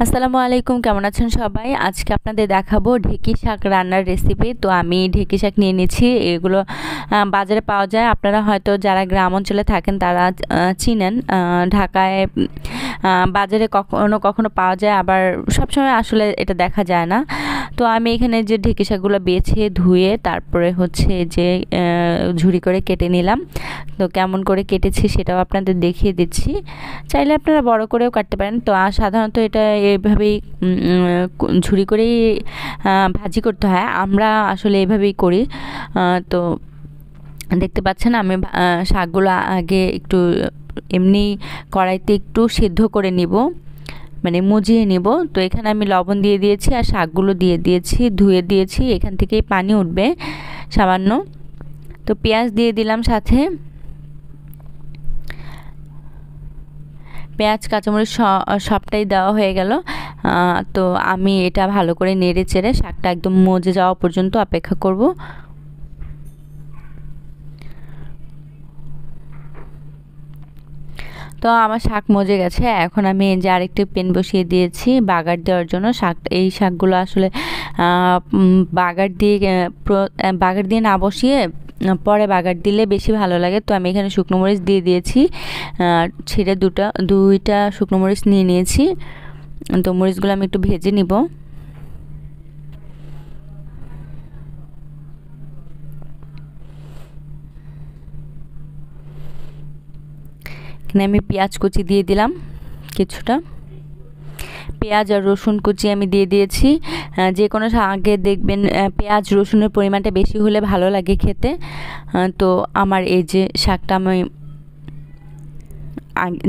আসসালামু আলাইকুম, কেমন আছেন সবাই? আজকে আপনাদের দেখাবো ঢেঁকি শাক রান্নার রেসিপি। তো আমি ঢেঁকি শাক নিয়ে নিচ্ছি। এগুলো বাজারে পাওয়া যায়। আপনারা হয়তো যারা গ্রাম অঞ্চলে থাকেন তারা চিনেন। ঢাকায় বাজারে কখনো কখনো পাওয়া যায়, আবার সবসময় আসলে এটা দেখা যায় না। তো আমি এখানে যে ঢেঁকি শাকগুলো বেছে ধুয়ে তারপরে হচ্ছে যে ঝুরি করে কেটে নিলাম। তো কেমন করে কেটেছি সেটাও আপনাদের দেখিয়ে দিচ্ছি। চাইলে আপনারা বড় করেও কাটতে পারেন। তো সাধারণত এটা এভাবেই ঝুরি করেই ভাজি করতে হয়। আমরা আসলে এভাবেই করি। তো দেখতে পাচ্ছেন আমি শাকগুলো আগে একটু এমনি কড়াইতে একটু সিদ্ধ করে নিব, মানে মুজিয়ে নিব। তো এখানে আমি লবণ দিয়ে দিয়েছি আর শাকগুলো দিয়ে দিয়েছি, ধুয়ে দিয়েছি। এখান থেকেই পানি উঠবে সামান্য। তো পেঁয়াজ দিয়ে দিলাম সাথে। পেঁয়াজ কাঁচামরিচ সবটাই দেওয়া হয়ে গেল। তো আমি এটা ভালো করে নেড়ে চেড়ে শাকটা একদম মজে যাওয়া পর্যন্ত অপেক্ষা করব। তো আমার শাক মজে গেছে। এখন আমি যে আরেকটি প্যান বসিয়ে দিয়েছি বাগার দেওয়ার জন্য। এই শাকগুলো আসলে বাগার দিয়ে না বসিয়ে পরে বাগার দিলে বেশি ভালো লাগে। তো আমি এখানে শুকনো মরিচ দিয়ে দিয়েছি, ছিঁড়ে দুইটা শুকনো মরিচ নিয়ে নিয়েছি। তো মরিচগুলো আমি একটু ভেজে নিব। এখানে আমি পেঁয়াজ কুচি দিয়ে দিলাম কিছুটা। পেঁয়াজ আর রসুন কুচি আমি দিয়ে দিয়েছি। যে কোনো শাকে দেখবেন পেঁয়াজ রসুনের পরিমাণটা বেশি হলে ভালো লাগে খেতে। তো আমার এই যে শাকটা আমি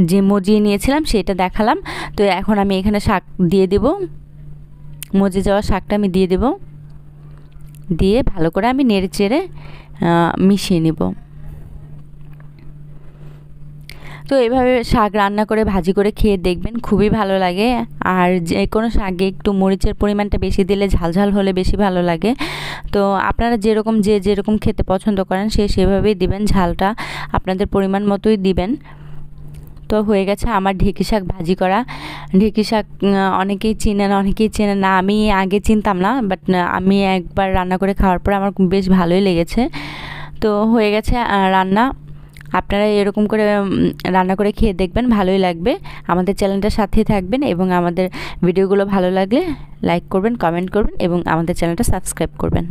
যে মজিয়ে নিয়েছিলাম সেটা দেখালাম। তো এখন আমি এখানে শাক দিয়ে দেব, মজে যাওয়া শাকটা আমি দিয়ে দেব। দিয়ে ভালো করে আমি নেড়ে চেড়ে মিশিয়ে নেব। তো এভাবে শাক রান্না করে ভাজি করে খেয়ে দেখবেন, খুবই ভালো লাগে। আর যে কোনো শাকে একটু মরিচের পরিমাণটা বেশি দিলে, ঝালঝাল হলে বেশি ভালো লাগে। তো আপনারা যেরকম খেতে পছন্দ করেন সেভাবেই দিবেন, ঝালটা আপনাদের পরিমাণ মতোই দিবেন। তো হয়ে গেছে আমার ঢেঁকি শাক ভাজি করা। ঢেঁকি শাক অনেকেই চেনেন না। আমি আগে চিনতাম না, বাট আমি একবার রান্না করে খাওয়ার পর আমার বেশ ভালোই লেগেছে। তো হয়ে গেছে রান্না। আপনারা এরকম করে রান্না করে খেয়ে দেখবেন, ভালোই লাগবে। আমাদের চ্যানেলটার সাথেই থাকবেন এবং আমাদের ভিডিওগুলো ভালো লাগলে লাইক করবেন, কমেন্ট করবেন এবং আমাদের চ্যানেলটা সাবস্ক্রাইব করবেন।